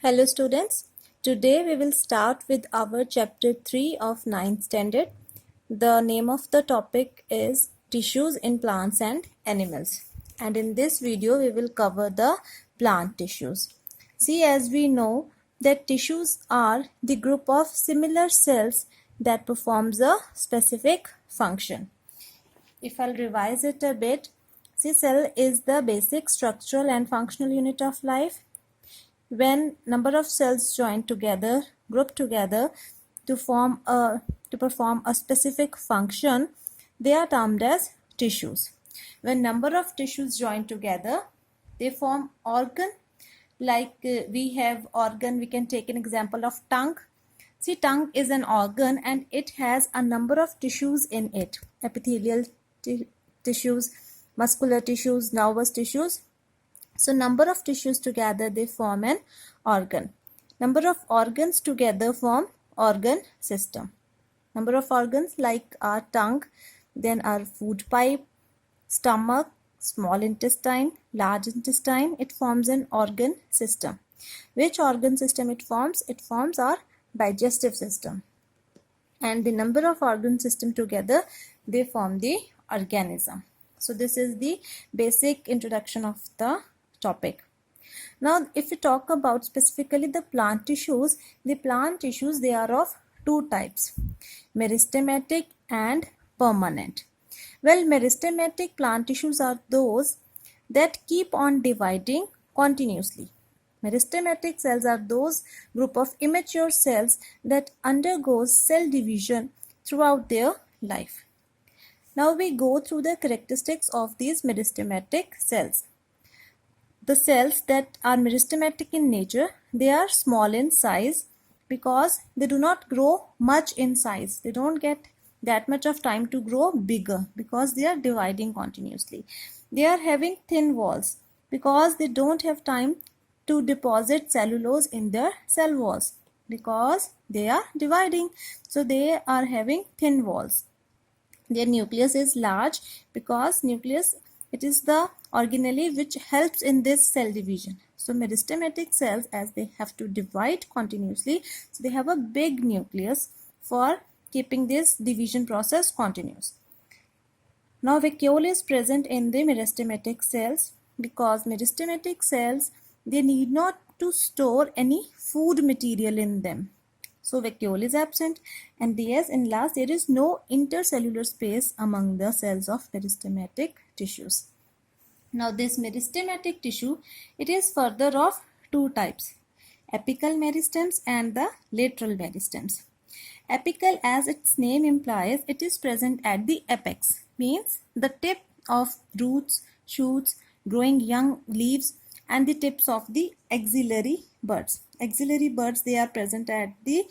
Hello students, today we will start with our chapter 3 of 9th standard. The name of the topic is tissues in plants and animals, and in this video we will cover the plant tissues. See, as we know that tissues are the group of similar cells that performs a specific function. If I'll revise it a bit, see, cell is the basic structural and functional unit of life. When number of cells join together, group together to perform a specific function, they are termed as tissues. When number of tissues join together, they form organ. Like we have organ, we can take an example of tongue. See, tongue is an organ and it has a number of tissues in it. Epithelial tissues, muscular tissues, nervous tissues. So number of tissues together, they form an organ. Number of organs together form organ system. Number of organs like our tongue, then our food pipe, stomach, small intestine, large intestine, it forms an organ system. Which organ system it forms? It forms our digestive system. And the number of organ system together, they form the organism. So this is the basic introduction of the topic. Now, if we talk about specifically the plant tissues, they are of two types, meristematic and permanent. Well, meristematic plant tissues are those that keep on dividing continuously. Meristematic cells are those group of immature cells that undergoes cell division throughout their life. Now we go through the characteristics of these meristematic cells. The cells that are meristematic in nature, they are small in size because they do not grow much in size. They don't get that much of time to grow bigger because they are dividing continuously. They are having thin walls because they don't have time to deposit cellulose in their cell walls because they are dividing. So they are having thin walls. Their nucleus is large because nucleus, it is the organelle which helps in this cell division. So meristematic cells, as they have to divide continuously, so they have a big nucleus for keeping this division process continuous. Now vacuole is present in the meristematic cells because meristematic cells, they need not to store any food material in them. So vacuole is absent, and yes, in last, there is no intercellular space among the cells of meristematic tissues. Now this meristematic tissue, it is further of two types, apical meristems and the lateral meristems. Apical, as its name implies, it is present at the apex, means the tip of roots, shoots, growing young leaves, and the tips of the axillary buds. Axillary buds, they are present at the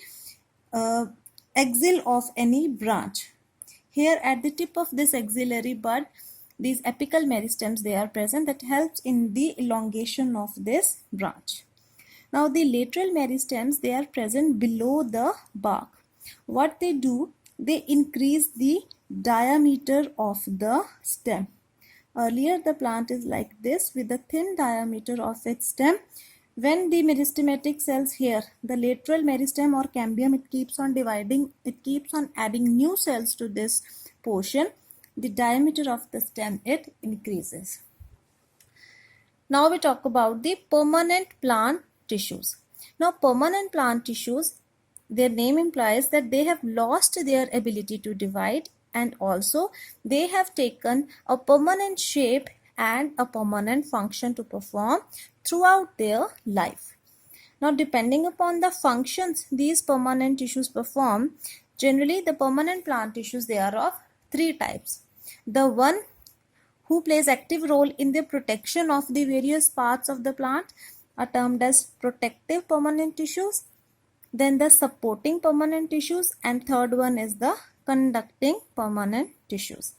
axil of any branch. Here at the tip of this axillary bud, these apical meristems, they are present, that helps in the elongation of this branch. Now the lateral meristems, they are present below the bark. What they do, they increase the diameter of the stem. Earlier the plant is like this with a thin diameter of its stem. When the meristematic cells here, the lateral meristem or cambium, it keeps on dividing, it keeps on adding new cells to this portion, the diameter of the stem, it increases. Now we talk about the permanent plant tissues. Now permanent plant tissues, their name implies that they have lost their ability to divide, and also they have taken a permanent shape and a permanent function to perform throughout their life. Now depending upon the functions these permanent tissues perform, generally the permanent plant tissues, they are of three types. The one who plays active role in the protection of the various parts of the plant are termed as protective permanent tissues. Then the supporting permanent tissues, and third one is the conducting permanent tissues.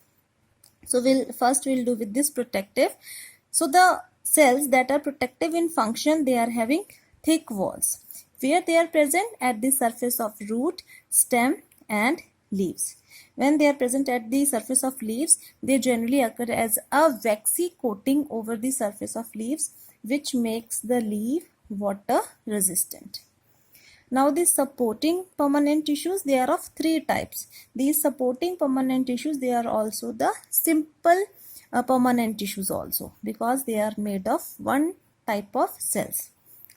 So we'll do with this protective. So the cells that are protective in function, they are having thick walls. Where they are present? At the surface of root, stem and leaves. When they are present at the surface of leaves, they generally occur as a waxy coating over the surface of leaves, which makes the leaf water resistant. Now these supporting permanent tissues, they are of three types. These supporting permanent tissues, they are also the simple permanent tissues also, because they are made of one type of cells.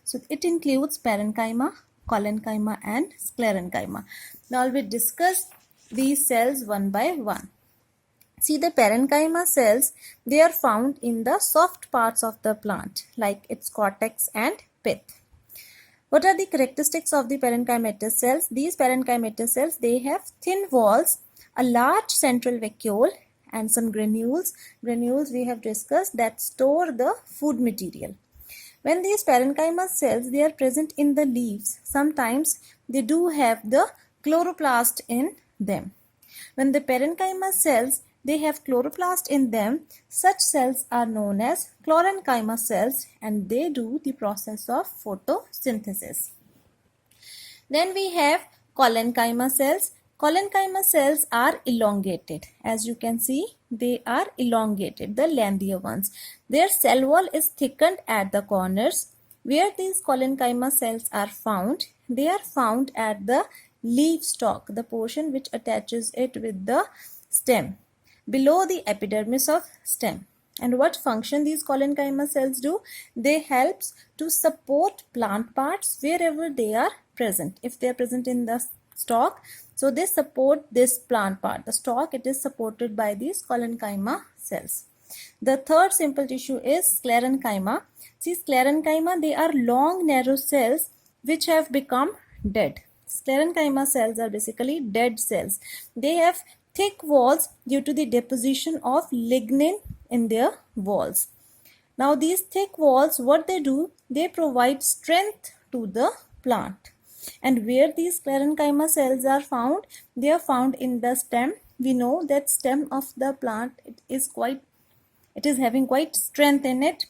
So it includes parenchyma, collenchyma and sclerenchyma. Now we discuss these cells one by one. See, the parenchyma cells, they are found in the soft parts of the plant, like its cortex and pith. What are the characteristics of the parenchymatous cells? These parenchymatous cells, they have thin walls, a large central vacuole and some granules. Granules we have discussed, that store the food material. When these parenchyma cells, they are present in the leaves, sometimes they do have the chloroplast in them. When the parenchyma cells, they have chloroplast in them, such cells are known as chlorenchyma cells, and they do the process of photosynthesis. Then we have collenchyma cells. Collenchyma cells are elongated. As you can see, they are elongated, the lengthier ones. Their cell wall is thickened at the corners. Where these collenchyma cells are found, they are found at the leaf stalk, the portion which attaches it with the stem, below the epidermis of stem. And what function these collenchyma cells do? They help to support plant parts wherever they are present. If they are present in the stalk, so they support this plant part. The stalk, it is supported by these collenchyma cells. The third simple tissue is sclerenchyma. See, sclerenchyma, they are long narrow cells which have become dead. Sclerenchyma cells are basically dead cells. They have thick walls due to the deposition of lignin in their walls. Now these thick walls, what they do? They provide strength to the plant. And where these sclerenchyma cells are found? They are found in the stem. We know that stem of the plant, it is having quite strength in it,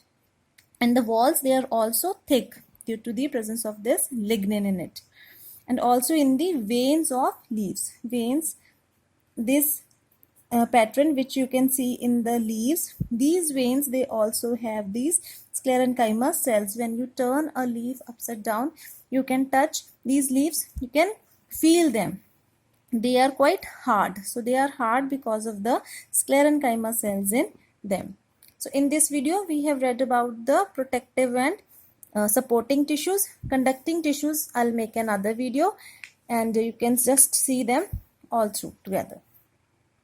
and the walls, they are also thick due to the presence of this lignin in it. And also in the veins of leaves. Veins, this pattern which you can see in the leaves, these veins, they also have these sclerenchyma cells. When you turn a leaf upside down, you can touch these leaves, you can feel them. They are quite hard. So they are hard because of the sclerenchyma cells in them. So in this video, we have read about the protective and supporting tissues. Conducting tissues, I'll make another video, and you can just see them all through together.